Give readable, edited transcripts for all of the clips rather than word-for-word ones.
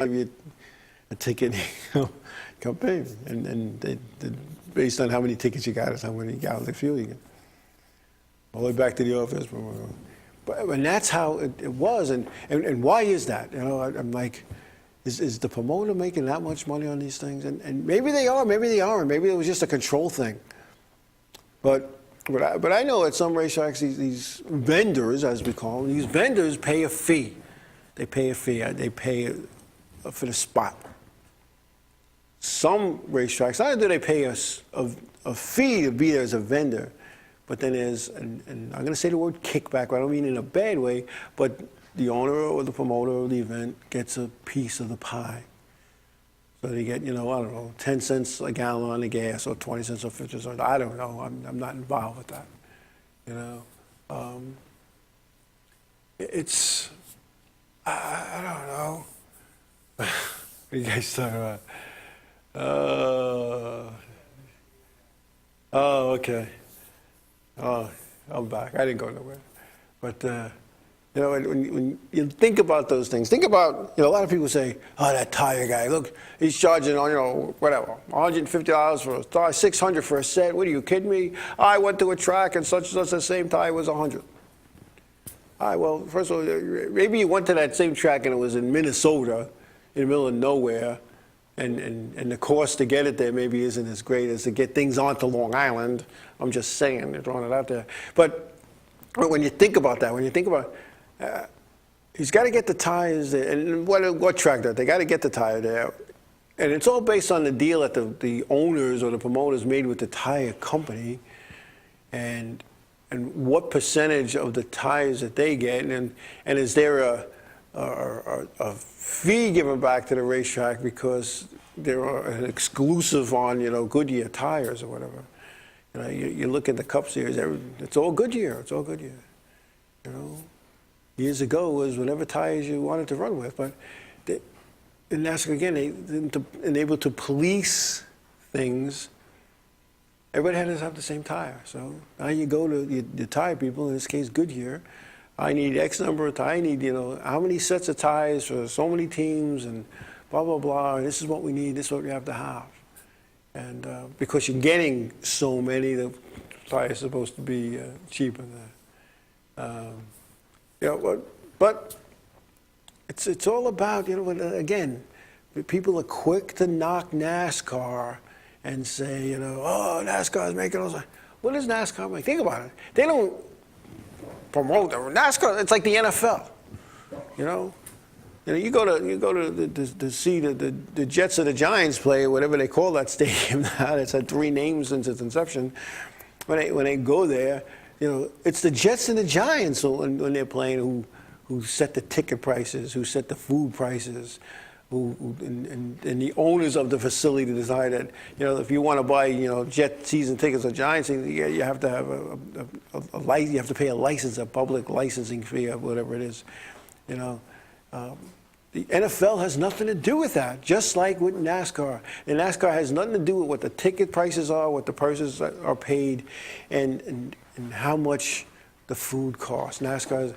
want to be a ticket, come pay. And based on how many tickets you got is how many gallons of fuel you get. All the way back to the office. And that's how it was. And why is that? I'm like, is the promoter making that much money on these things? And maybe they are, maybe they aren't. Maybe it was just a control thing. But I know at some racetracks, these vendors, as we call them, these vendors pay a fee. They pay a fee. They pay for the spot. Some racetracks, not only do they pay us a fee to be there as a vendor, but then there's, and I'm going to say the word kickback, but I don't mean in a bad way, but the owner or the promoter of the event gets a piece of the pie. So they get, I don't know, 10 cents a gallon of gas or 20 cents or 50 cents. I don't know. I'm not involved with that. It's, I don't know. What are you guys talking about? Oh, okay. Oh, I'm back. I didn't go nowhere. But, when you think about those things, think about, a lot of people say, oh, that tire guy, look, he's charging, whatever, $150 for a tire, $600 for a set. What are you kidding me? I went to a track and such, the same tire was $100. All right, well, first of all, maybe you went to that same track and it was in Minnesota, in the middle of nowhere, and the cost to get it there maybe isn't as great as to get things onto Long Island. I'm just saying, they're throwing it out there. But when you think about that, he's got to get the tires there. And what track that? They got to get the tire there. And it's all based on the deal that the owners or the promoters made with the tire company and what percentage of the tires that they get. And is there a fee given back to the racetrack because they're an exclusive on, Goodyear tires or whatever. You look at the Cup Series, it's all Goodyear. It's all Goodyear. Years ago was whatever tires you wanted to run with. But in NASCAR, again, they able to police things. Everybody had to have the same tire. So now you go to the tire people, in this case Goodyear. I need X number of tires. I need, how many sets of tires for so many teams and blah, blah, blah. And this is what we need. This is what we have to have. And because you're getting so many, the tires are supposed to be cheaper. But it's all about, again, people are quick to knock NASCAR and say, oh, NASCAR is making all this. What does NASCAR make? Think about it. They don't promote NASCAR. It's like the NFL. You go to see the Jets or the Giants play, whatever they call that stadium now. It's had 3 names since its inception. When they go there, it's the Jets and the Giants when they're playing who set the ticket prices, who set the food prices, and the owners of the facility decide that, if you want to buy, Jet season tickets or Giants, you have to have a license, you have to pay a license, a public licensing fee or whatever it is, The NFL has nothing to do with that, just like with NASCAR. And NASCAR has nothing to do with what the ticket prices are, what the prices are paid, and how much the food costs. NASCAR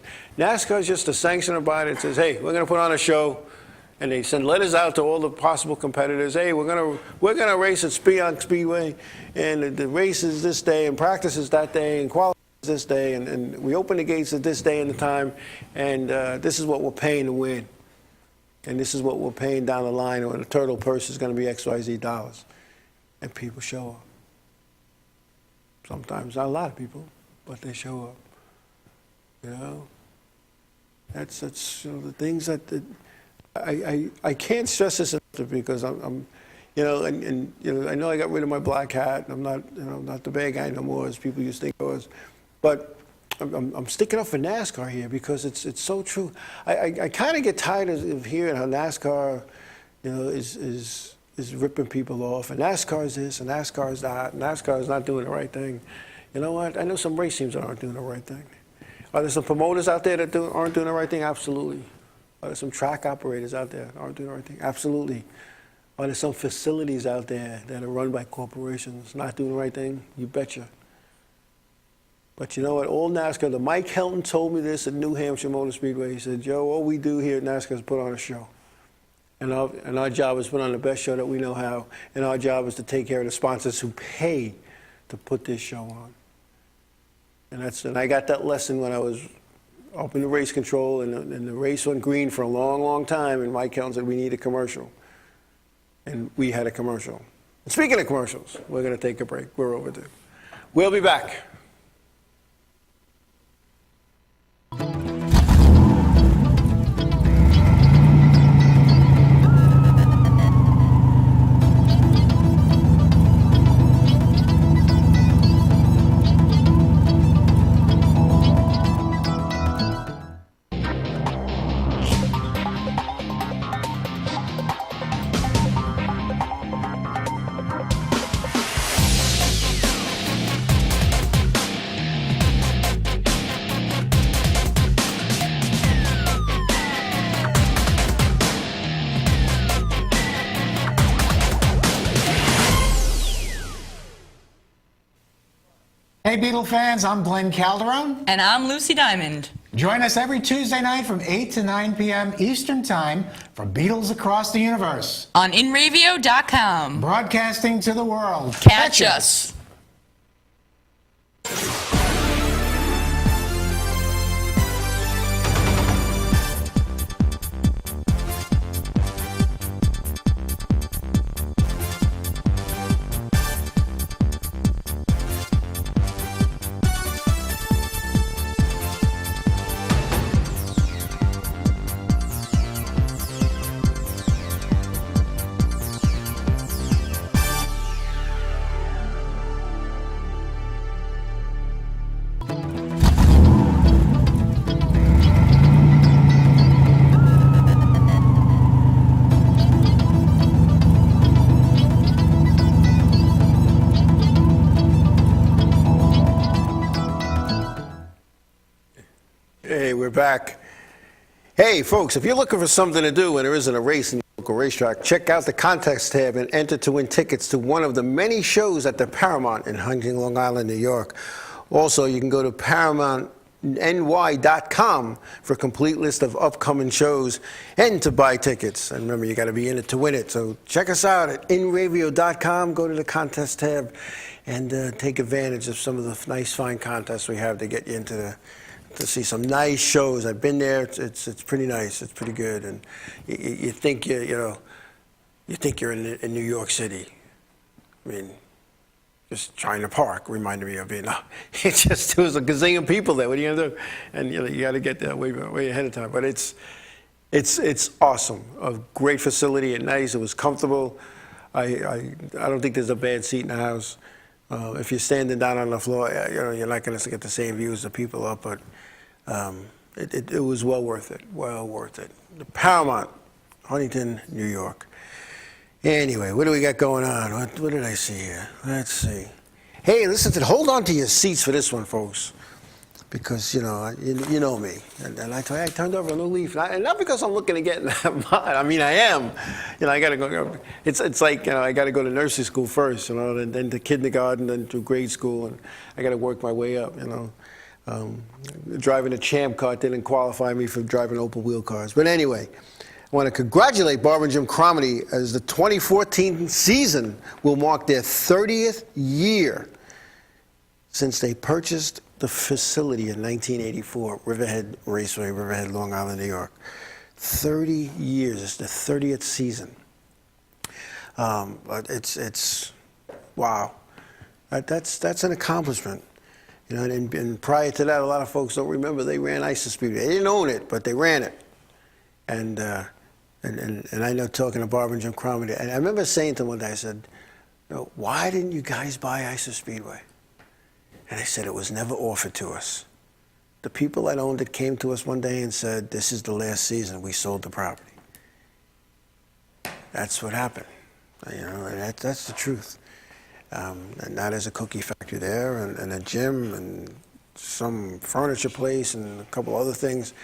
is just a sanctioner body that says, hey, we're going to put on a show. And they send letters out to all the possible competitors. Hey, we're gonna race at Speonk Speedway, and the race is this day, and practice is that day, and qualify is this day, and we open the gates at this day and the time, and this is what we're paying to win, and this is what we're paying down the line, or the total purse is going to be XYZ dollars, and people show up. Sometimes not a lot of people, but they show up. That's the things that. I can't stress this enough because I'm I know I got rid of my black hat. I'm not the bad guy no more as people used to think I was, but I'm sticking up for NASCAR here because it's so true. I kind of get tired of hearing how NASCAR, is ripping people off, and NASCAR is this and NASCAR is that, and NASCAR is not doing the right thing. You know what? I know some race teams that aren't doing the right thing. Are there some promoters out there that aren't doing the right thing? Absolutely. Are there some track operators out there that aren't doing the right thing? Absolutely. Are there some facilities out there that are run by corporations not doing the right thing? You betcha. But you know what? All NASCAR, the Mike Helton told me this at New Hampshire Motor Speedway. He said, Joe, all we do here at NASCAR is put on a show. And our job is to put on the best show that we know how. And our job is to take care of the sponsors who pay to put this show on. And I got that lesson when I was up in the race control, and the race went green for a long, long time. And Mike Helton said, we need a commercial. And we had a commercial. And speaking of commercials, we're going to take a break. We're overdue. We'll be back. Hey Beatle fans, I'm Glenn Calderon. And I'm Lucy Diamond. Join us every Tuesday night from 8 to 9 p.m. Eastern Time for Beatles Across the Universe. On InRavio.com. Broadcasting to the world. Catch us. Hey, we're back. Hey, folks, if you're looking for something to do when there isn't a race in your local racetrack, check out the contest tab and enter to win tickets to one of the many shows at the Paramount in Huntington, Long Island, New York. Also, you can go to ParamountNY.com for a complete list of upcoming shows and to buy tickets. And remember, you got to be in it to win it. So check us out at InRavio.com. Go to the contest tab and take advantage of some of the nice, fine contests we have to get you into to see some nice shows. I've been there. It's pretty nice. It's pretty good. And you think you think you're in New York City. I mean, just China Park reminded me of being. There was a gazillion people there. What are you gonna do? And you got to get there way ahead of time. But it's awesome. A great facility and nice. It was comfortable. I don't think there's a bad seat in the house. If you're standing down on the floor, you're not going to get the same view as the people up, but it was well worth it. Well worth it. The Paramount, Huntington, New York. Anyway, what do we got going on? What did I see here? Let's see. Hey, listen, hold on to your seats for this one, folks, because you know me, and I turned over a new leaf, and not because I'm looking to get in that mod. I mean, I am. I got to go. It's like I got to go to nursery school first, then to kindergarten, then to grade school, and I got to work my way up. Driving a Champ car didn't qualify me for driving open wheel cars, but anyway. I want to congratulate Barbara and Jim Cromedy as the 2014 season will mark their 30th year since they purchased the facility in 1984, Riverhead Raceway, Riverhead, Long Island, New York. 30 years. It's the 30th season. But it's wow. That's an accomplishment. And prior to that, a lot of folks don't remember they ran Ice Speedway. They didn't own it, but they ran it. And I know, talking to Barbara and Jim Cromedy, and I remember saying to them one day, I said, why didn't you guys buy Ice Speedway? And they said, it was never offered to us. The people that owned it came to us one day and said, this is the last season. We sold the property. That's what happened. That's the truth. And now there's a cookie factory there, and a gym, and some furniture place, and a couple other things.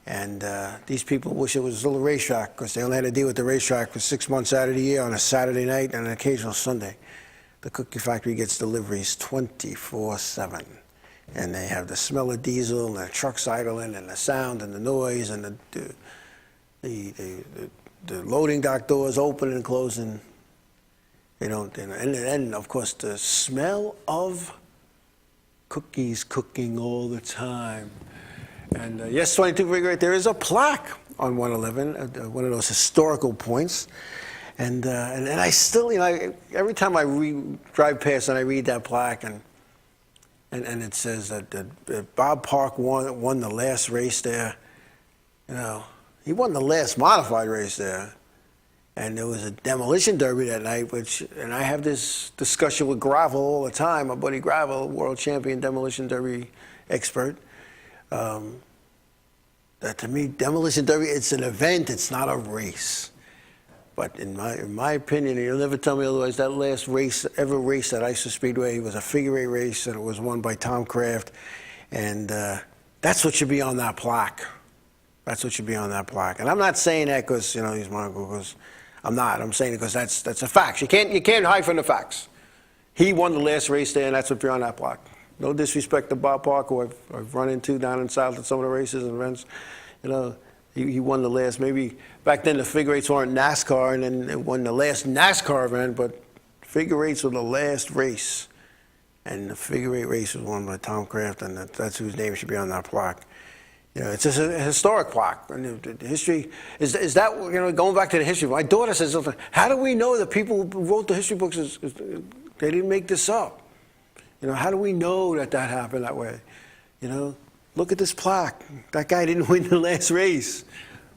And these people wish it was still a racetrack, because they only had to deal with the racetrack for 6 months out of the year on a Saturday night and an occasional Sunday. The cookie factory gets deliveries 24/7. And they have the smell of diesel, and the trucks idling, and the sound and the noise, and the the loading dock doors opening and closing. They don't, and of course the smell of cookies cooking all the time. And yes, 22 figure eight, there is a plaque on 111, one of those historical points. And I still, every time I drive past and I read that plaque, and it says that Bob Park won the last race there. He won the last modified race there. And there was a demolition derby that night, and I have this discussion with Gravel all the time, my buddy Gravel, world champion demolition derby expert. That to me, demolition derby, it's an event, it's not a race. But in my opinion, and you'll never tell me otherwise, that last race, ever raced at ISO Speedway was a figure eight race, and it was won by Tom Kraft. And that's what should be on that plaque. That's what should be on that plaque. And I'm not saying that because, he's my uncle, because I'm not. I'm saying it because that's a fact. You can't hide from the facts. He won the last race there, and that's what be on that plaque. No disrespect to Bob Park, who I've run into down in South at some of the races and events. He won the last, maybe back then the figure eights weren't NASCAR, and then it won the last NASCAR event, but figure eights were the last race. And the figure eight race was won by Tom Kraft, and that's whose name should be on that plaque. It's just a historic plaque. And the history, is that, going back to the history, my daughter says something, how do we know that people who wrote the history books, they didn't make this up? How do we know that happened that way? Look at this plaque. That guy didn't win the last race,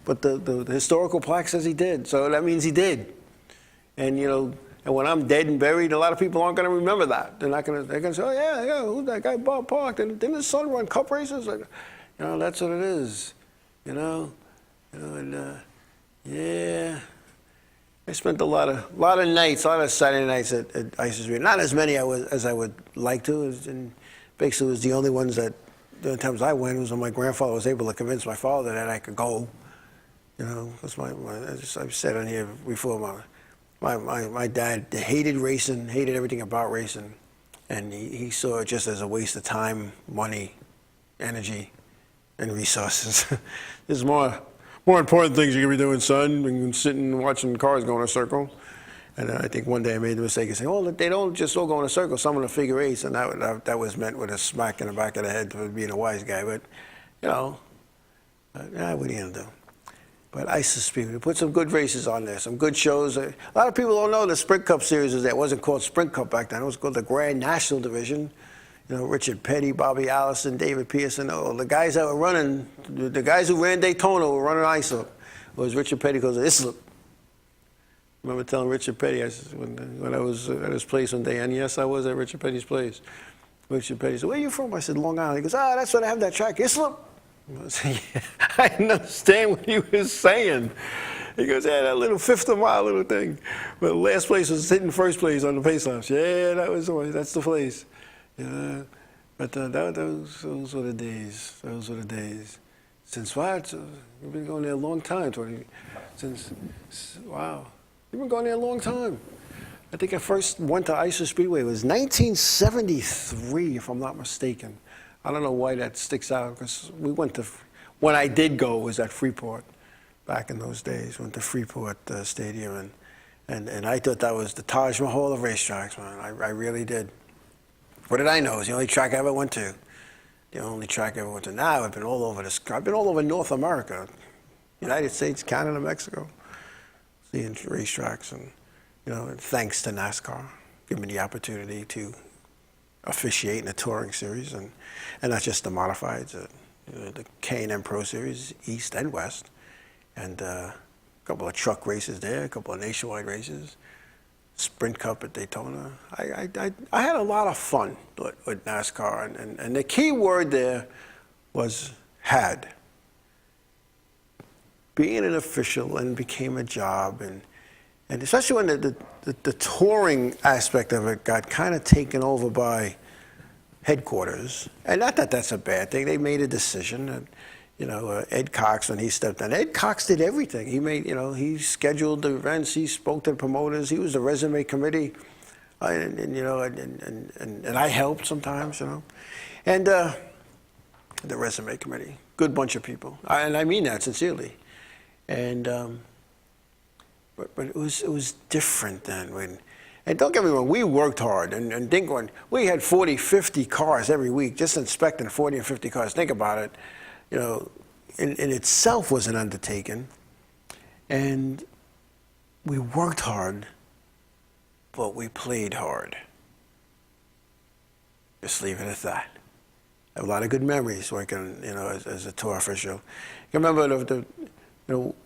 but the historical plaque says he did. So that means he did. And and when I'm dead and buried, a lot of people aren't going to remember that. They're going to say, oh yeah, who's that guy Bob Park? Didn't his son run cup races? That's what it is. Yeah. I spent a lot of nights, a lot of Saturday nights at ISO Speedway. Not as many as I would like to. And basically, it was the only ones that, the only times I went was when my grandfather was able to convince my father that I could go. Because I've said on here before, my dad hated racing, hated everything about racing, and he saw it just as a waste of time, money, energy, and resources. There's more important things you can be doing, son, than sitting and watching cars go in a circle. And I think one day I made the mistake of saying, oh, they don't just all go in a circle, some of the figure eights, and that was meant with a smack in the back of the head for being a wise guy. But, what are you going to do? But ISO Speedway, put some good races on there, some good shows. A lot of people don't know the Sprint Cup series was there. It wasn't called Sprint Cup back then. It was called the Grand National Division. Richard Petty, Bobby Allison, David Pearson, the guys that were running, the guys who ran Daytona were running ISO. It was Richard Petty goes, Islip. I remember telling Richard Petty, when I was at his place one day, and yes, I was at Richard Petty's place. Richard Petty said, where are you from? I said, Long Island. He goes, that's where I have that track, Islip. I said, yeah, I didn't understand what he was saying. He goes, yeah, that little 50 mile little thing. But last place was hitting first place on the pace laps. Yeah, that's the place. Yeah, but those were the days. Those were the days. Since what? You've been going there a long time, wow. You've been going there a long time. I think I first went to ISO Speedway. It was 1973, if I'm not mistaken. I don't know why that sticks out, because we went to, when I did go, it was at Freeport back in those days. Went to Freeport Stadium, and I thought that was the Taj Mahal of racetracks, man. I really did. What did I know? It was the only track I ever went to. The only track I ever went to. Now I've been all over I've been all over North America, United States, Canada, Mexico, seeing racetracks, and thanks to NASCAR, giving me the opportunity to officiate in a touring series, and not just the modifieds, the K&N Pro Series, East and West, and a couple of truck races there, a couple of nationwide races. Sprint Cup at Daytona. I had a lot of fun with NASCAR, and the key word there was had. Being an official and became a job, and especially when the touring aspect of it got kind of taken over by headquarters. And not that that's a bad thing. They made a decision that, Ed Cox, when he stepped in, Ed Cox did everything. He made, he scheduled the events, he spoke to the promoters, he was the resume committee, and I helped sometimes, and the resume committee, good bunch of people, and I mean that sincerely, and but it was different then. And don't get me wrong, we worked hard. And think when we had 40, 50 cars every week, just inspecting 40 or 50 cars. Think about it. You know, in itself was an undertaking. And we worked hard, but we played hard. Just leave it at that. I have a lot of good memories working, you know, as a tour official. I remember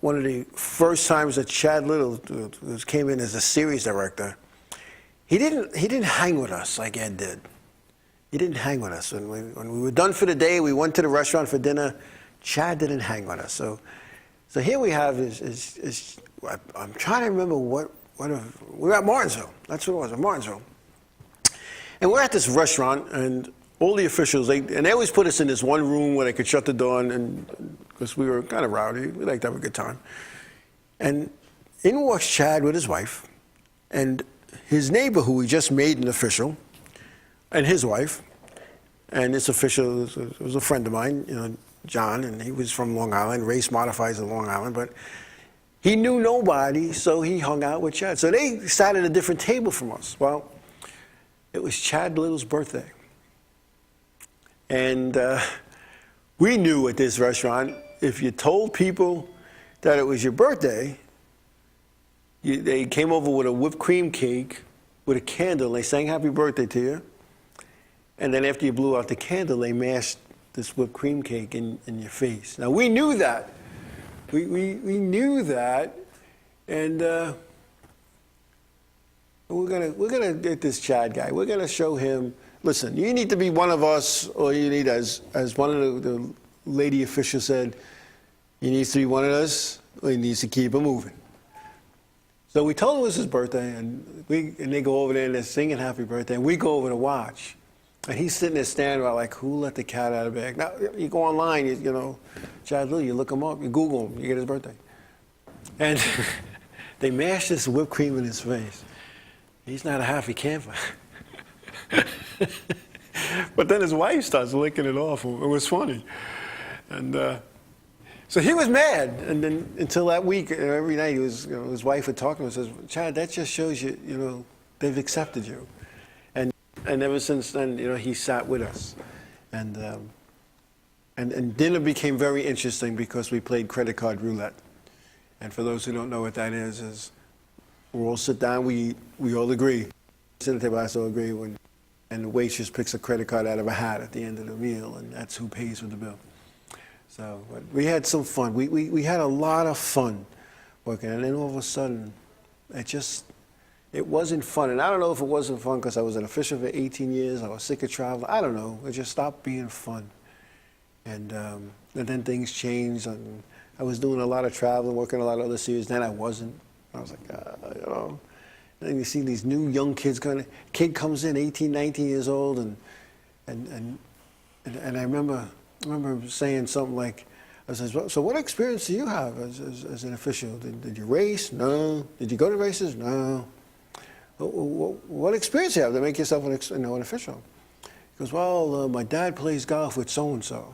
one of the first times that Chad Little came in as a series director. He didn't hang with us like Ed did. He didn't hang with us. When we were done for the day, we went to the restaurant for dinner. Chad didn't hang with us. So here we have is I'm trying to remember we were at Martinsville. That's what it was, at Martinsville. And we're at this restaurant, and all the officials, they always put us in this one room where they could shut the door, and because we were kind of rowdy, we liked to have a good time. And in walks Chad with his wife, and his neighbor, who we just made an official, and his wife, and this official was a friend of mine, you know, John, and he was from Long Island, race modifies in Long Island, but he knew nobody, so he hung out with Chad. So they sat at a different table from us. Well, it was Chad Little's birthday. And we knew at this restaurant, if you told people that it was your birthday, they came over with a whipped cream cake with a candle, and they sang happy birthday to you. And then after you blew out the candle, they mashed this whipped cream cake in your face. Now, we knew that. We knew that. And we're gonna get this Chad guy. We're gonna show him, listen, you need to be one of us, or you need, as one of the lady officials said, he needs to be one of us, or he needs to keep it moving. So we told him it was his birthday, and they go over there and they're singing happy birthday, and we go over to watch. And he's sitting there standing around like, who let the cat out of the bag? Now, you go online, you know, Chad Little, you look him up, you Google him, you get his birthday. And they mashed this whipped cream in his face. He's not a happy camper. But then his wife starts licking it off. It was funny. And so he was mad. And then until that week, every night, his wife would talk to him and says, Chad, that just shows you, you know, they've accepted you. And ever since then, you know, he sat with us. And dinner became very interesting because we played credit card roulette. And for those who don't know what that is we'll all sit down, we eat, we all agree. Sit at the table, I still agree, and the waitress picks a credit card out of a hat at the end of the meal, and that's who pays for the bill. So but we had some fun. We had a lot of fun working, and then all of a sudden, it wasn't fun. And I don't know if it wasn't fun because I was an official for 18 years, I was sick of traveling. I don't know. It just stopped being fun. And then things changed. And I was doing a lot of traveling, working a lot of other series. Then I wasn't. I was like, you know. And then you see these new young kids kid comes in, 18, 19 years old, and I remember saying something like, I said, so what experience do you have as an official? Did you race? No. Did you go to races? No. What experience do you have to make yourself an official? He goes, well, my dad plays golf with so-and-so.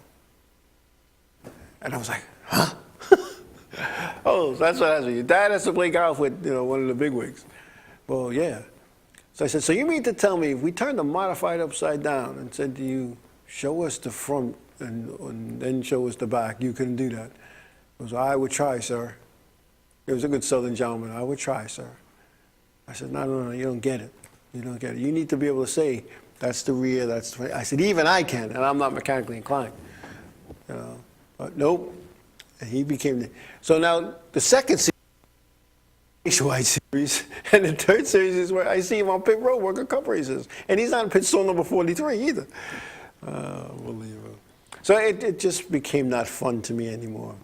And I was like, huh? Oh, that's what happens. Your dad has to play golf with, you know, one of the bigwigs. Well, yeah. So I said, so you mean to tell me if we turned the modified upside down and said to you, show us the front and then show us the back, you couldn't do that? He goes, I would try, sir. He was a good Southern gentleman. I would try, sir. I said, no, you don't get it. You don't get it. You need to be able to say, that's the rear, that's the front. I said, even I can, and I'm not mechanically inclined. You know, but nope. And he became so now the second series, nationwide series, and the third series is where I see him on pit road working cup races, and he's on pit stall number 43 either. Unbelievable. So it just became not fun to me anymore,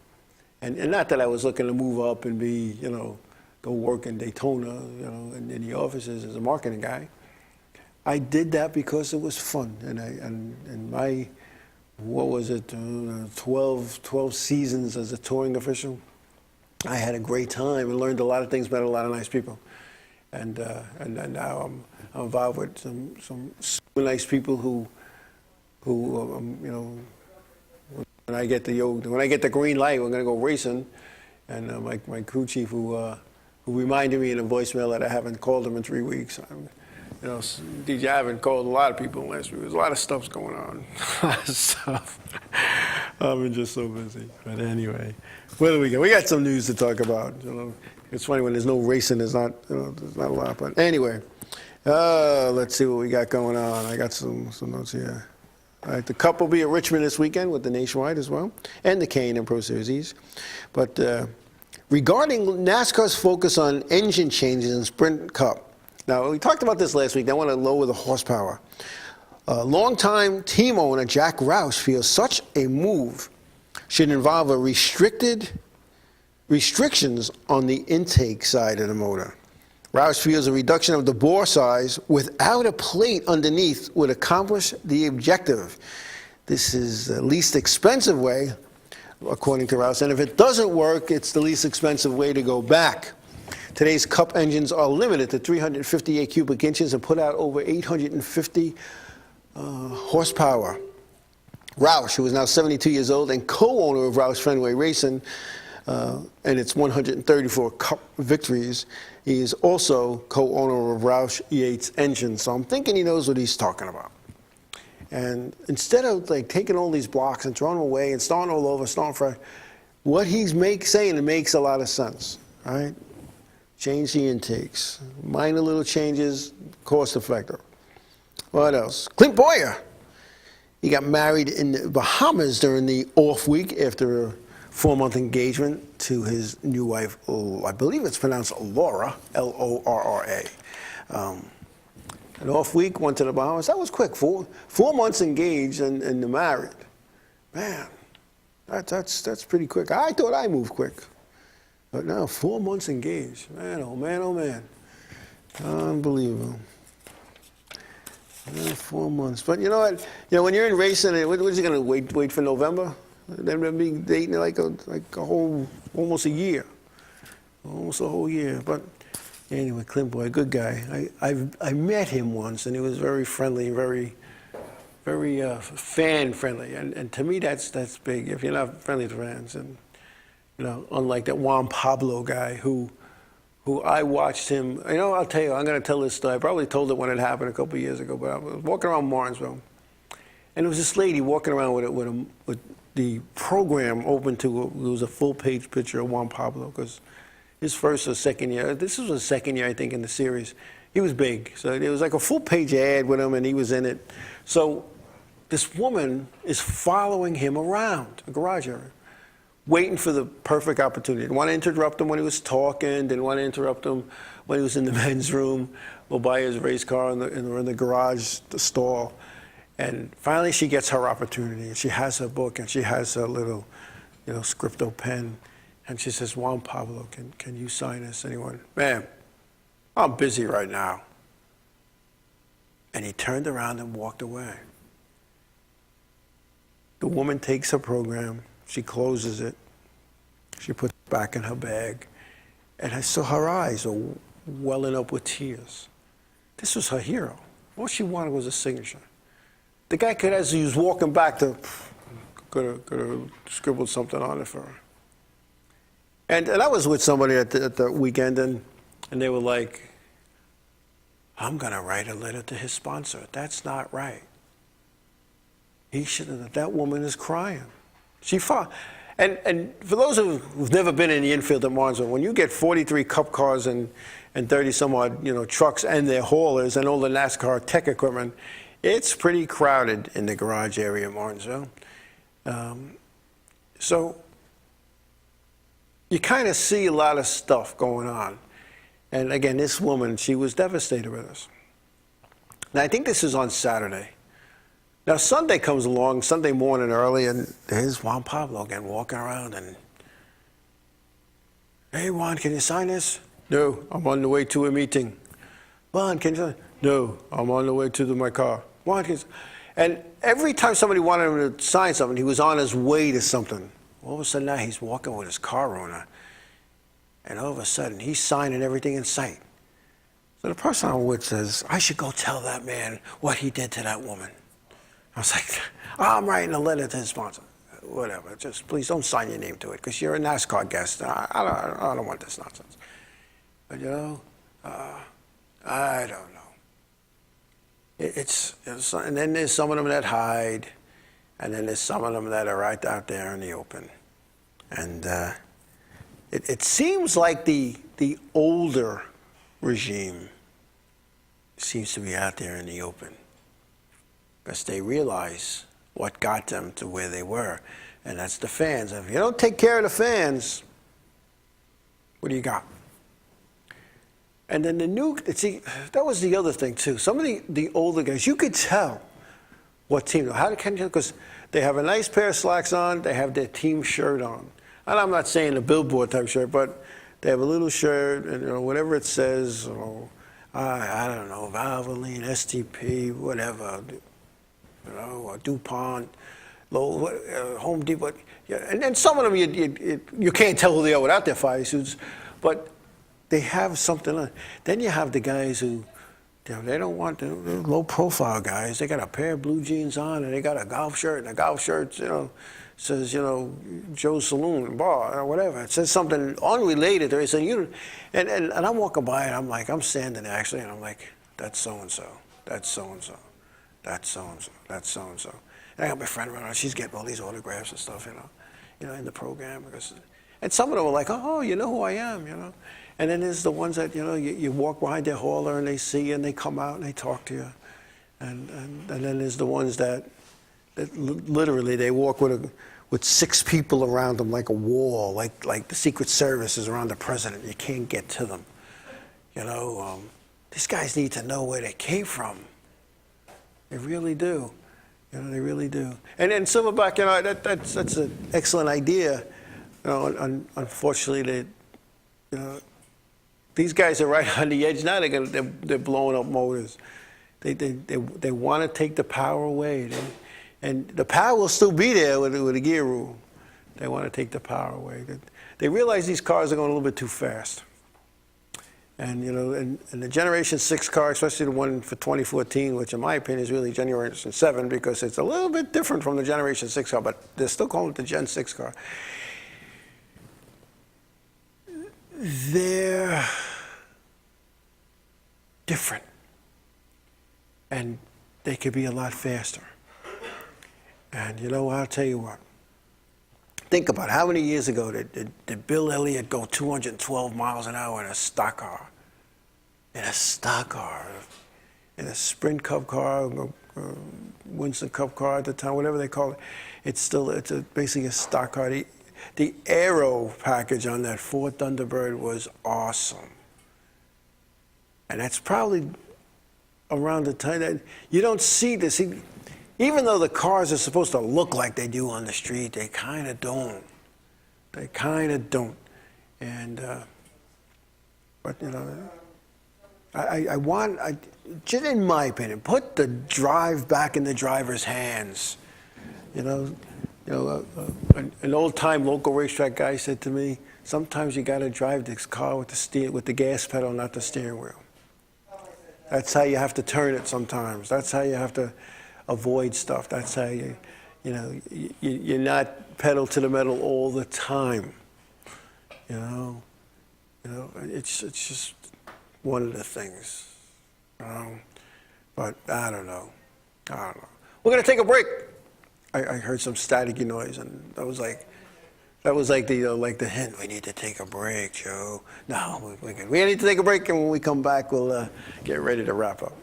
and not that I was looking to move up and be, you know, go work in Daytona, you know, in the offices as a marketing guy. I did that because it was fun, and my, what was it, 12 seasons as a touring official. I had a great time and learned a lot of things, met a lot of nice people. And now I'm involved with some super nice people who you know, when I get the green light, we're gonna go racing. And my crew chief who who reminded me in a voicemail that I haven't called him in 3 weeks. You know, DJ, I haven't called a lot of people in the last week. There's a lot of stuff's going on. A lot of stuff. I've been just so busy. But anyway, what do we got? We got some news to talk about. You know, it's funny when there's no racing. There's not a lot. But anyway, let's see what we got going on. I got some notes here. All right, the Cup will be at Richmond this weekend with the Nationwide as well, and the K&N Pro Series East. But regarding NASCAR's focus on engine changes in Sprint Cup. Now, we talked about this last week. They want to lower the horsepower. Longtime team owner Jack Roush feels such a move should involve restrictions on the intake side of the motor. Roush feels a reduction of the bore size without a plate underneath would accomplish the objective. This is the least expensive way, according to Roush, and if it doesn't work, it's the least expensive way to go back. Today's Cup engines are limited to 358 cubic inches and put out over 850 horsepower. Roush, who is now 72 years old and co-owner of Roush Fenway Racing and its 134 Cup victories, he is also co-owner of Roush Yates Engines. So I'm thinking he knows what he's talking about. And instead of like taking all these blocks and throwing them away and starting all over, starting fresh, what he's saying, it makes a lot of sense, right? Change the intakes. Minor little changes, cost effective. What else? Clint Boyer. He got married in the Bahamas during the off week after a 4-month engagement to his new wife, I believe it's pronounced Laura, L-O-R-R-A. An off week, went to the Bahamas. That was quick. 4 months engaged and married. Man, that's pretty quick. I thought I moved quick. But now, 4 months engaged. Man, oh man, oh man. Unbelievable. 4 months. But you know what? You know, when you're in racing, what is he going to wait for November? They're going to be dating like a whole, almost a year. Almost a whole year. But anyway, Clint Boyer, good guy. I met him once, and he was very friendly, very fan friendly. And to me, that's big. If you're not friendly to fans, and you know, unlike that Juan Pablo guy who I watched him. You know, I'll tell you, I'm going to tell this story. I probably told it when it happened a couple of years ago, but I was walking around Martinsville, and there was this lady walking around with the program open to, it was a full-page picture of Juan Pablo, because his first or second year, this was his second year, I think, in the series, he was big. So it was like a full-page ad with him, and he was in it. So this woman is following him around the garage area, waiting for the perfect opportunity. Didn't want to interrupt him when he was talking, didn't want to interrupt him when he was in the men's room or by his race car in the garage, the stall. And finally she gets her opportunity, and she has her book, and she has her little, you know, scripto pen, and she says, Juan Pablo, can you sign this? And he went, ma'am, I'm busy right now. And he turned around and walked away. The woman takes her program, she closes it, she puts it back in her bag, and I saw her eyes are welling up with tears. This was her hero. All she wanted was a signature. The guy could, as he was walking back, could have scribbled something on it for her. And I was with somebody at the weekend, and they were like, I'm going to write a letter to his sponsor. That's not right. He should have, that woman is crying. She fought. And for those who've never been in the infield at Martinsville, when you get 43 Cup cars and 30 some odd, you know, trucks and their haulers and all the NASCAR tech equipment, it's pretty crowded in the garage area at Martinsville. So you kind of see a lot of stuff going on. And again, this woman, she was devastated with us. Now, I think this is on Saturday. Now, Sunday comes along, Sunday morning early, and there's Juan Pablo again walking around. And, hey, Juan, can you sign this? No, I'm on the way to a meeting. Juan, can you sign? No, I'm on the way to my car. Juan, can you... And every time somebody wanted him to sign something, he was on his way to something. All of a sudden now he's walking with his car owner, and all of a sudden he's signing everything in sight. So the person I'm with says, I should go tell that man what he did to that woman. I was like, I'm writing a letter to his sponsor. Whatever, just please don't sign your name to it, because you're a NASCAR guest. I don't want this nonsense. But, I don't know. And then there's some of them that hide, and then there's some of them that are right out there in the open. And it seems like the older regime seems to be out there in the open because they realize what got them to where they were, and that's the fans. If you don't take care of the fans, what do you got? And then that was the other thing too. Some of the older guys, you could tell what team. How can you? Because they have a nice pair of slacks on, they have their team shirt on. And I'm not saying a billboard type shirt, but they have a little shirt, and whatever it says, I don't know, Valvoline, STP, whatever, or DuPont, Home Depot. Yeah. And then some of them you can't tell who they are without their fire suits, but they have something on. Then you have the guys who, they don't want the low-profile guys. They got a pair of blue jeans on, and they got a golf shirt, and the golf shirt, says, Joe's Saloon, bar, or whatever. It says something unrelated. They say, and I'm walking by, and I'm standing there, actually, and I'm like, that's so-and-so, that's so-and-so, that's so-and-so, that's so-and-so. And I got my friend around, she's getting all these autographs and stuff, in the program. And some of them were like, oh, you know who I am, And then there's the ones that, you walk behind their hauler and they see you and they come out and they talk to you. And then there's the ones that literally they walk with 6 people around them like a wall, like the Secret Service is around the president. You can't get to them. These guys need to know where they came from. They really do. They really do. And then Silverback, that's an excellent idea. Unfortunately, these guys are right on the edge now. They're blowing up motors. They want to take the power away. And the power will still be there with a gear rule. They want to take the power away. They realize these cars are going a little bit too fast. And, and the Generation 6 car, especially the one for 2014, which in my opinion is really Generation 7 because it's a little bit different from the Generation 6 car, but they're still calling it the Gen 6 car. They're different. And they could be a lot faster. And I'll tell you what. Think about how many years ago did Bill Elliott go 212 miles an hour in a stock car? In a stock car. In a Sprint Cup car, Winston Cup car at the time, whatever they call it. It's basically a stock car. The aero package on that Ford Thunderbird was awesome. And that's probably around the time that you don't see this. Even though the cars are supposed to look like they do on the street, they kind of don't. They kind of don't. And, but, I just in my opinion, put the drive back in the driver's hands. An old-time local racetrack guy said to me, sometimes you got to drive this car with the gas pedal, not the steering wheel. That's how you have to turn it sometimes. That's how you have to avoid stuff. That's how you're not pedal to the metal all the time. It's just one of the things. But I don't know. We're gonna take a break. I heard some staticky noise, and that was like the hint. We need to take a break, Joe. No, we need to take a break, and when we come back, we'll get ready to wrap up.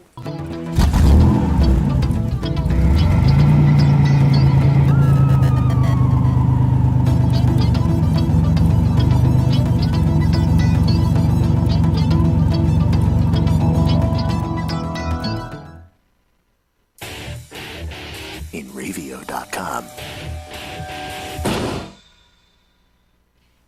InRavio.com.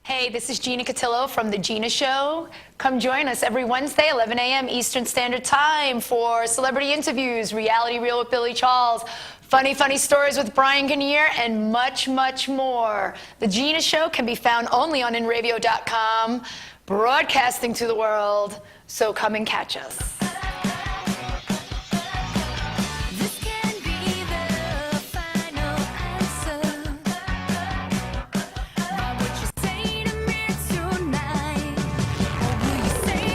Hey, this is Gina Cotillo from The Gina Show. Come join us every Wednesday, 11 a.m. Eastern Standard Time for celebrity interviews, Reality Reel with Billy Charles, funny stories with Brian Kinnear, and much, much more. The Gina Show can be found only on InRavio.com, broadcasting to the world, so come and catch us. Say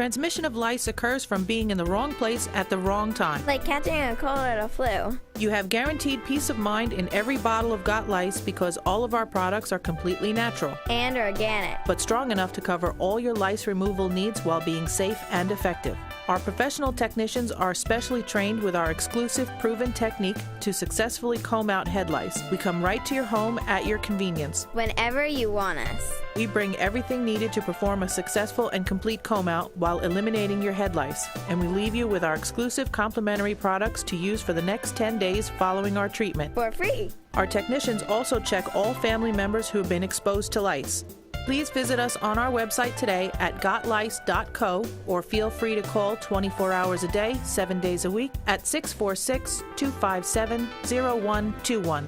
Transmission of lice occurs from being in the wrong place at the wrong time. Like catching a cold or the flu. You have guaranteed peace of mind in every bottle of Got Lice because all of our products are completely natural, And organic. but strong enough to cover all your lice removal needs while being safe and effective. Our professional technicians are specially trained with our exclusive proven technique to successfully comb out head lice. We come right to your home at your convenience. Whenever you want us. We bring everything needed to perform a successful and complete comb out while eliminating your head lice. And we leave you with our exclusive complimentary products to use for the next 10 days following our treatment. For free. Our technicians also check all family members who have been exposed to lice. Please visit us on our website today at gotlice.co or feel free to call 24 hours a day, 7 days a week at 646-257-0121.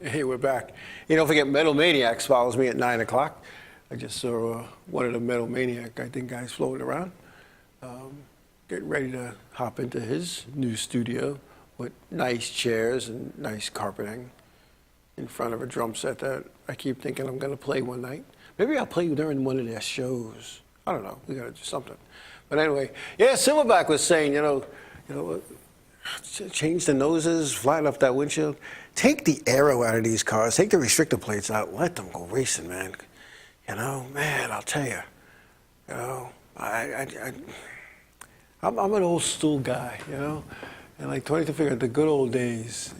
Hey, we're back. You don't forget Metal Maniacs follows me at 9 o'clock. I just saw one of the Metal Maniac, I think, guys floating around, getting ready to hop into his new studio with nice chairs and nice carpeting in front of a drum set that I keep thinking I'm going to play one night. Maybe I'll play during one of their shows. I don't know. We got to do something. But anyway, yeah, Silverback was saying, change the noses, flatten up that windshield. Take the aero out of these cars. Take the restrictor plates out. Let them go racing, man. Man, I'll tell you. I'm an old stool guy, and like 22 figure the good old days,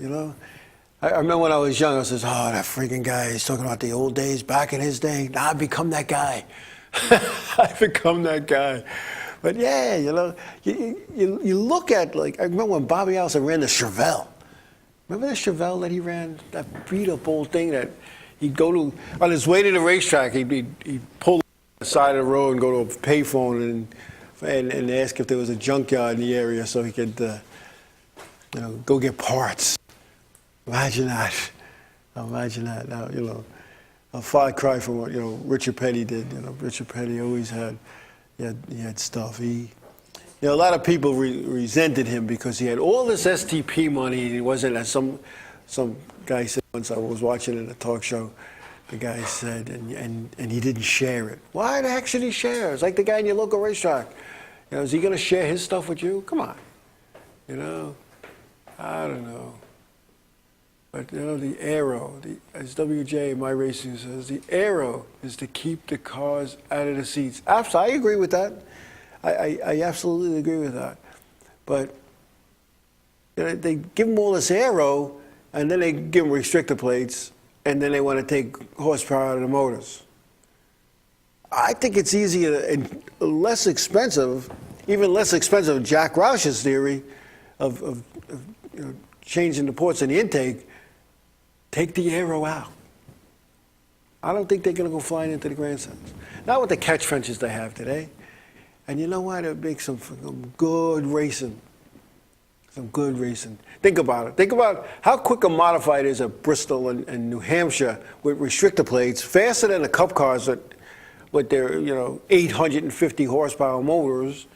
I remember when I was young, I says, oh, that freaking guy, he's talking about the old days back in his day. Now I've become that guy. I've become that guy. But yeah, you look at, like, I remember when Bobby Allison ran the Chevelle. Remember the Chevelle that he ran? That beat up old thing that he'd go to, on his way to the racetrack, he'd pull the side of the road and go to a payphone and ask if there was a junkyard in the area so he could, go get parts. Imagine that. Imagine that. Now, a far cry from what, Richard Petty did. Richard Petty always had, he had stuff. A lot of people resented him because he had all this STP money. And he wasn't, as some guy said once, I was watching in a talk show, the guy said, and he didn't share it. Why the heck should he share? It's like the guy in your local racetrack. Is he going to share his stuff with you? Come on. I don't know. But the aero, as WJ, my racing says, the aero is to keep the cars out of the seats. Absolutely, I agree with that. I absolutely agree with that. But they give them all this aero, and then they give them restrictor plates, and then they want to take horsepower out of the motors. I think it's easier and less expensive, even less expensive than Jack Roush's theory of changing the ports in the intake. Take the aero out. I don't think they're going to go flying into the grandstands. Not with the catch fences they have today. And you know what? It makes some good racing. Some good racing. Think about it. Think about how quick a modified is at Bristol and New Hampshire with restrictor plates, faster than the Cup cars with their 850 horsepower motors,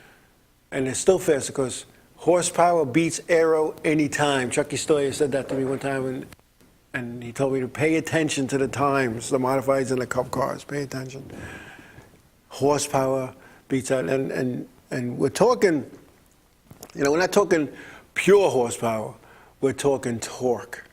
and they're still faster because horsepower beats aero anytime. Chucky Stoyer said that to me one time, and he told me to pay attention to the times, the modifieds and the Cup cars. Pay attention. horsepower beats out, and we're talking, we're not talking pure horsepower, we're talking torque.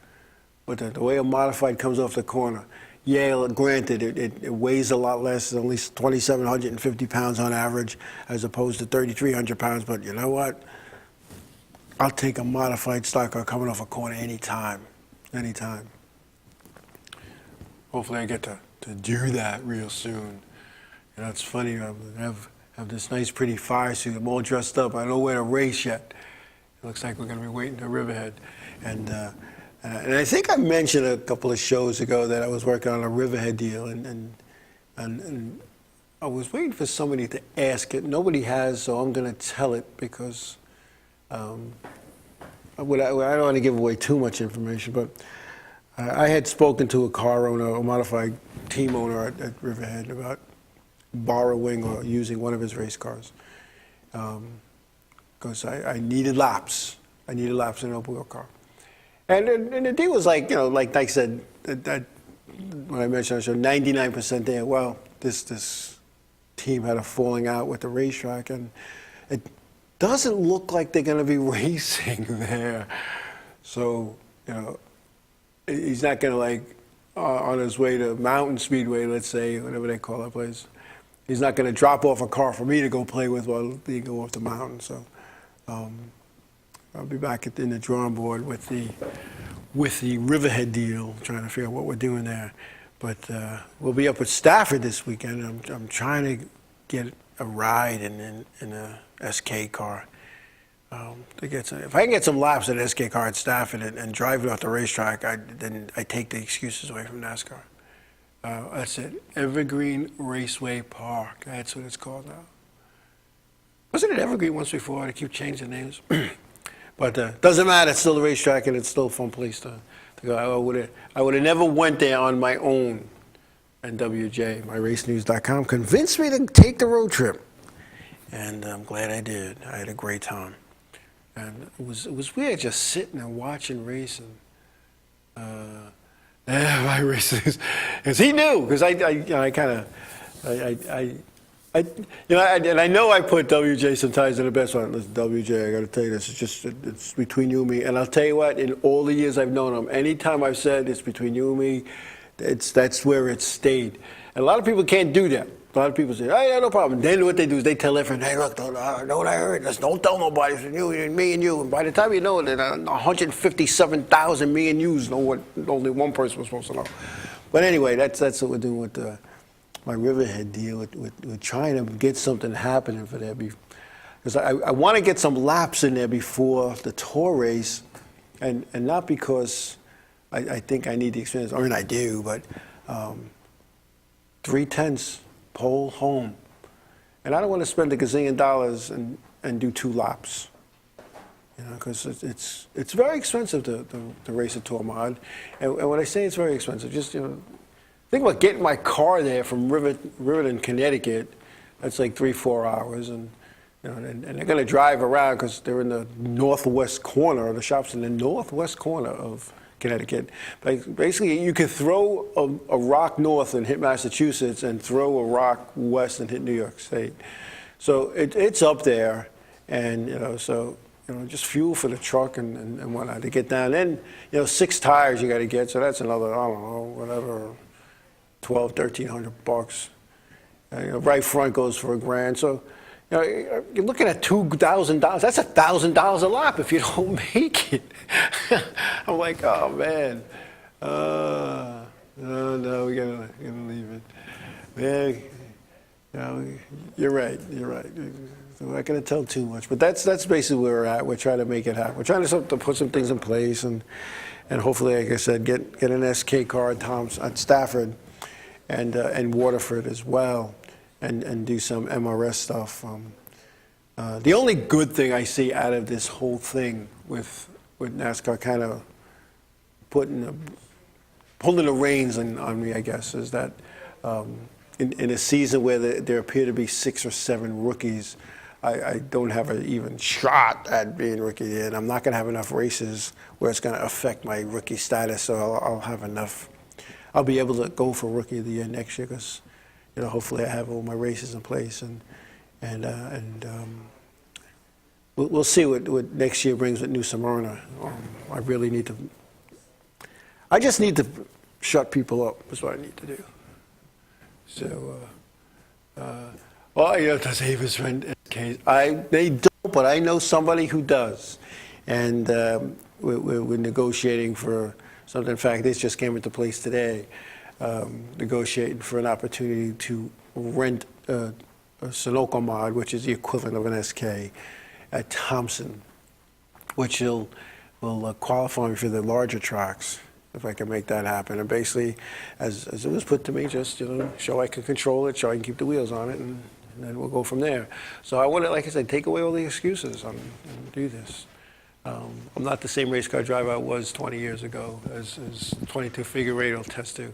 But the way a modified comes off the corner, yeah, granted, it weighs a lot less, at least 2,750 pounds on average, as opposed to 3,300 pounds, but you know what? I'll take a modified stock car coming off a corner anytime. Hopefully I get to do that real soon. It's funny, I have this nice pretty fire suit. I'm all dressed up. I don't know where to race yet. It looks like we're going to be waiting to Riverhead. And I think I mentioned a couple of shows ago that I was working on a Riverhead deal, and I was waiting for somebody to ask it. Nobody has, so I'm going to tell it because I don't want to give away too much information, but I had spoken to a car owner, a modified team owner at Riverhead about borrowing or using one of his race cars because I needed laps. I needed laps in an open wheel car. And the deal was like, like I said, that when I mentioned on the show, 99% there. Well, this team had a falling out with the racetrack, and it doesn't look like they're going to be racing there. So, he's not going to on his way to Mountain Speedway, let's say, whatever they call that place. He's not going to drop off a car for me to go play with while they go off the mountain. So I'll be back in the drawing board with the Riverhead deal, trying to figure out what we're doing there. But we'll be up at Stafford this weekend. I'm trying to get a ride in a SK car. If I can get some laps at SK car at Stafford and drive it off the racetrack, then I take the excuses away from NASCAR. That's it. Evergreen Raceway Park. That's what it's called now. Wasn't it Evergreen once before? They keep changing names. But doesn't matter. It's still a racetrack, and it's still a fun place to go. I would have never went there on my own. And WJ, myracenews.com, convinced me to take the road trip. And I'm glad I did. I had a great time. And it was weird just sitting and watching racing. My races, because he knew, because I know I put WJ sometimes in the best one. Listen, WJ, I got to tell you this, it's between you and me. And I'll tell you what, in all the years I've known him, anytime I've said it's between you and me, that's where it stayed. And a lot of people can't do that. A lot of people say, "Oh, yeah, no problem." Then what they do is they tell everyone, "Hey, look, know what I heard? Just don't tell nobody. It's you and me and you." And by the time you know it, 157,000 me and yous know what only one person was supposed to know. But anyway, that's what we're doing with my Riverhead deal. We're trying to get something happening for that, because I want to get some laps in there before the tour race, and not because I think I need the experience. I mean, I do, but 3/10 pole home. And I don't want to spend $1 gazillion and do 2 laps. Because it's very expensive to race a tour mod. And when I say it's very expensive, just, think about getting my car there from Riverton, Connecticut. That's like 3-4 hours. And they're going to drive around because they're in the northwest corner. The shop's in the northwest corner of Connecticut. Basically, you could throw a rock north and hit Massachusetts, and throw a rock west and hit New York State. So it's up there, and just fuel for the truck and whatnot to get down. Then 6 tires you got to get, so that's another, I don't know, whatever, $1,200-$1,300. Right front goes for $1,000. So you're looking at $2,000. That's $1,000 a lap if you don't make it. I'm like, oh man, no, we gotta leave it. Man, you're right. So I'm not gonna tell too much, but that's basically where we're at. We're trying to make it happen. We're trying to put some things in place, and hopefully, like I said, get an SK car at Stafford, and Waterford as well. And do some MRS stuff. The only good thing I see out of this whole thing with NASCAR kind of pulling the reins on me, I guess, is that in a season where there appear to be 6 or 7 rookies, I don't have an even shot at being rookie there, and I'm not going to have enough races where it's going to affect my rookie status, so I'll have enough. I'll be able to go for Rookie of the Year next year, because hopefully I have all my races in place, and we'll see what next year brings with New Smyrna. I really need to. I just need to shut people up. That's what I need to do. So, well, to save his friend case, they don't, but I know somebody who does, and we're negotiating for something. In fact, this just came into place today. Negotiating for an opportunity to rent a Sunoco mod, which is the equivalent of an SK, at Thompson, which will qualify me for the larger tracks if I can make that happen. And basically, as it was put to me, just show I can control it, show I can keep the wheels on it, and then we'll go from there. So I want to, like I said, take away all the excuses and do this. I'm not the same race car driver I was 20 years ago, as 22 Figueiredo test to.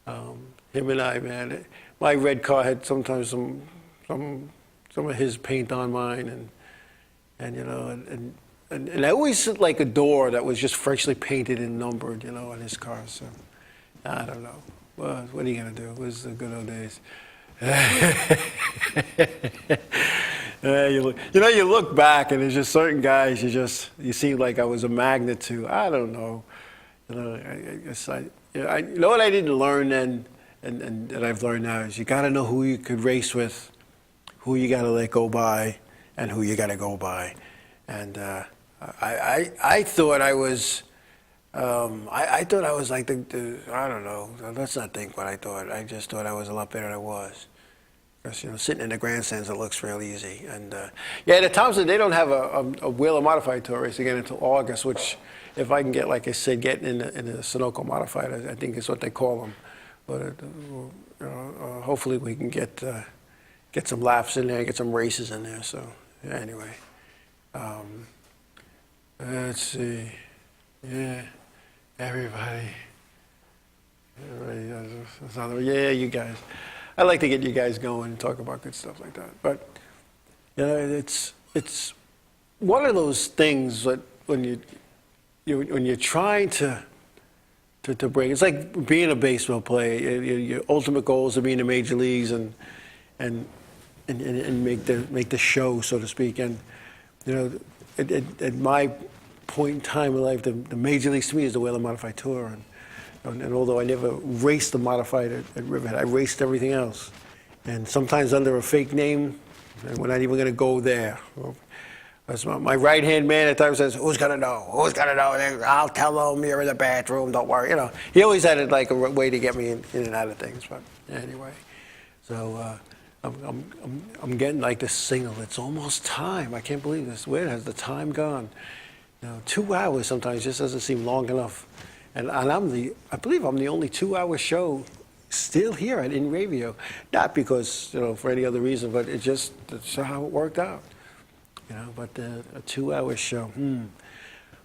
Him and I, man, my red car had sometimes some of his paint on mine, and I always like a door that was just freshly painted and numbered, on his car. So I don't know. Well, what are you gonna do? It was the good old days. You look back and there's just certain guys you see like I was a magnet to. I don't know. I guess you know what I didn't learn then, and that I've learned now is you got to know who you could race with, who you got to let go by, and who you got to go by. And I thought I was, I thought I was like the I don't know. Let's not think what I thought. I just thought I was a lot better than I was. Because sitting in the grandstands, it looks real easy. And the Thompson, they don't have a Wheeler Modified Tour race again until August, which if I can get, like I said, getting in the Sunoco Modified, I think is what they call them. But hopefully we can get some laps in there, get some races in there. So anyway, let's see. Yeah, everybody. Yeah, you guys. I like to get you guys going and talk about good stuff like that. But it's one of those things that when you're trying to break, it's like being a baseball player. Your ultimate goal is to be in the major leagues and make the show, so to speak. And at my point in time in life, the major leagues to me is the Wheeler Modified Tour. And although I never raced the modified at Riverhead, I raced everything else. And sometimes under a fake name, and we're not even going to go there. My right-hand man at times says, who's going to know? Who's going to know? I'll tell them you're in the bathroom, don't worry. He always had like a way to get me in and out of things. But anyway, so I'm getting like this signal. It's almost time. I can't believe this. Where has the time gone? 2 hours sometimes just doesn't seem long enough. And I believe I'm the only 2-hour show still here at In Ravio. Not because, for any other reason, but that's how it worked out. But a 2-hour show.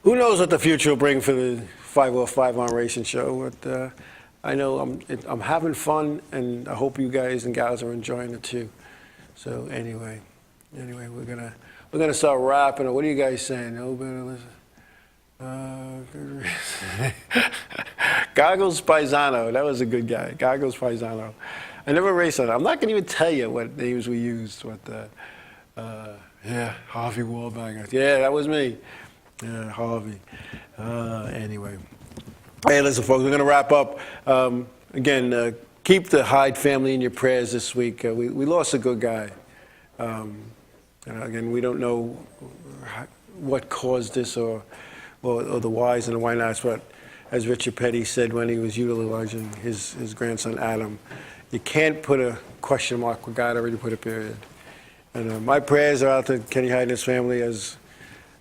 Who knows what the future will bring for the 505 on Racing Show? But I know I'm having fun, and I hope you guys and gals are enjoying it too. So anyway, we're gonna start wrapping. What are you guys saying? No better listen. Goggles Paisano, that was a good guy. Goggles Paisano. I never raced on it. I'm not going to even tell you what names we used. Harvey Wallbanger. Yeah, that was me. Yeah, Harvey. Anyway. Hey, listen, folks, we're going to wrap up. Again, keep the Hyde family in your prayers this week. We lost a good guy. Again, we don't know what caused this or the whys and the why nots, but as Richard Petty said when he was utilizing his grandson Adam, you can't put a question mark where God already put a period. And my prayers are out to Kenny Hyde and his family as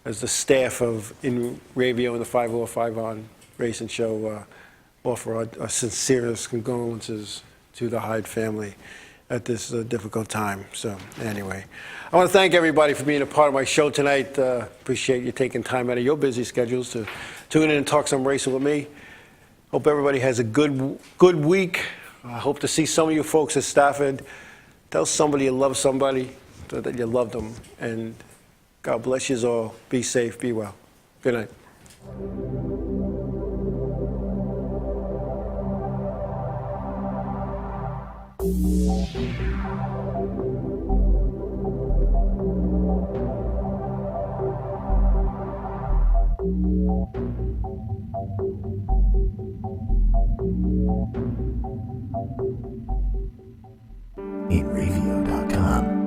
the staff of In Ravio and the 505 on Racing Show offer our sincerest condolences to the Hyde family at this difficult time. So anyway, I want to thank everybody for being a part of my show tonight. Appreciate you taking time out of your busy schedules to tune in and talk some racing with me. Hope everybody has a good week. I hope to see some of you folks at Stafford. Tell somebody you love somebody, that you love them, and God bless you all. Be safe, be well. Good night. GameRavio.com.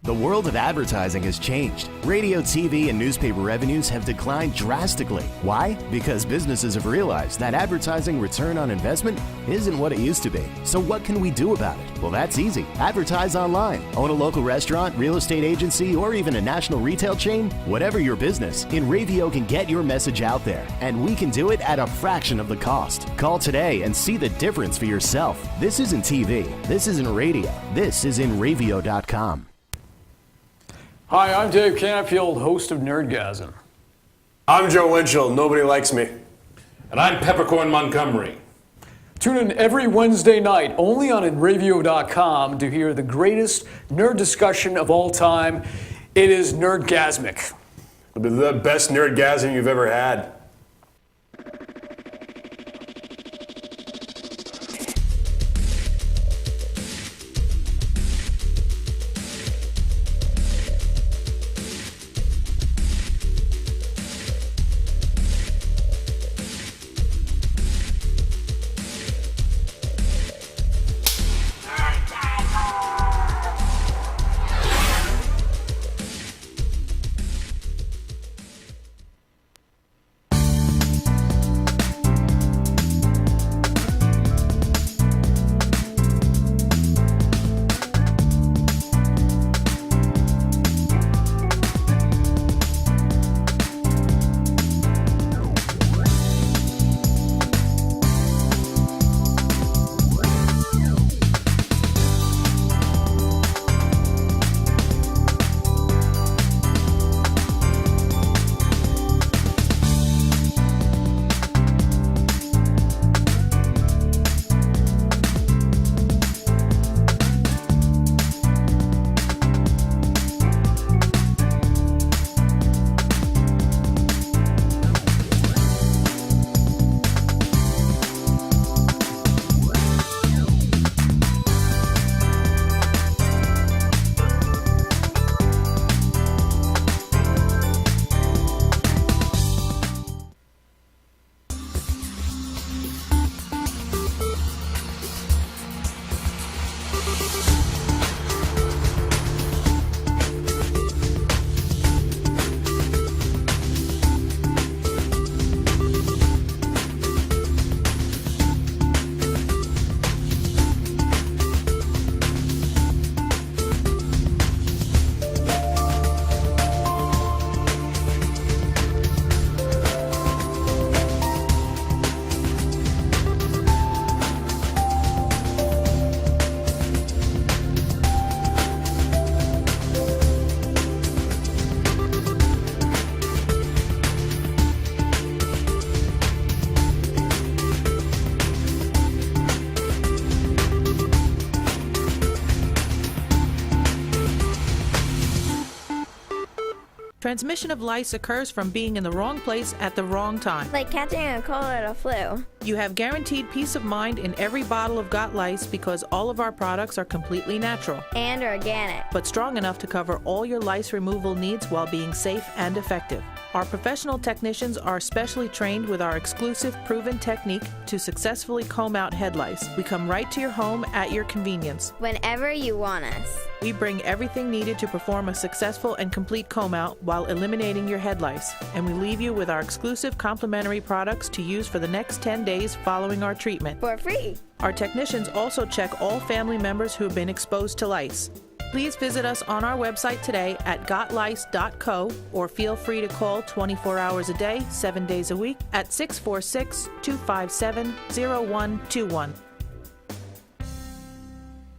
The world of advertising has changed. Radio, TV, and newspaper revenues have declined drastically. Why? Because businesses have realized that advertising return on investment isn't what it used to be. So what can we do about it? Well, that's easy. Advertise online. Own a local restaurant, real estate agency, or even a national retail chain? Whatever your business, InRavio can get your message out there, and we can do it at a fraction of the cost. Call today and see the difference for yourself. This isn't TV. This isn't radio. This is InRavio.com. Hi, I'm Dave Canfield, host of Nerdgasm. I'm Joe Winchell. Nobody likes me. And I'm Peppercorn Montgomery. Tune in every Wednesday night only on InRavio.com to hear the greatest nerd discussion of all time. It is Nerdgasmic. It'll be the best nerdgasm you've ever had. Transmission of lice occurs from being in the wrong place at the wrong time. Like catching a cold or a flu. You have guaranteed peace of mind in every bottle of Got Lice because all of our products are completely natural, And organic. but strong enough to cover all your lice removal needs while being safe and effective. Our professional technicians are specially trained with our exclusive proven technique to successfully comb out head lice. We come right to your home at your convenience. Whenever you want us. We bring everything needed to perform a successful and complete comb out while eliminating your head lice. And we leave you with our exclusive complimentary products to use for the next 10 days following our treatment. For free. Our technicians also check all family members who have been exposed to lice. Please visit us on our website today at gotlice.co or feel free to call 24 hours a day, 7 days a week at 646-257-0121.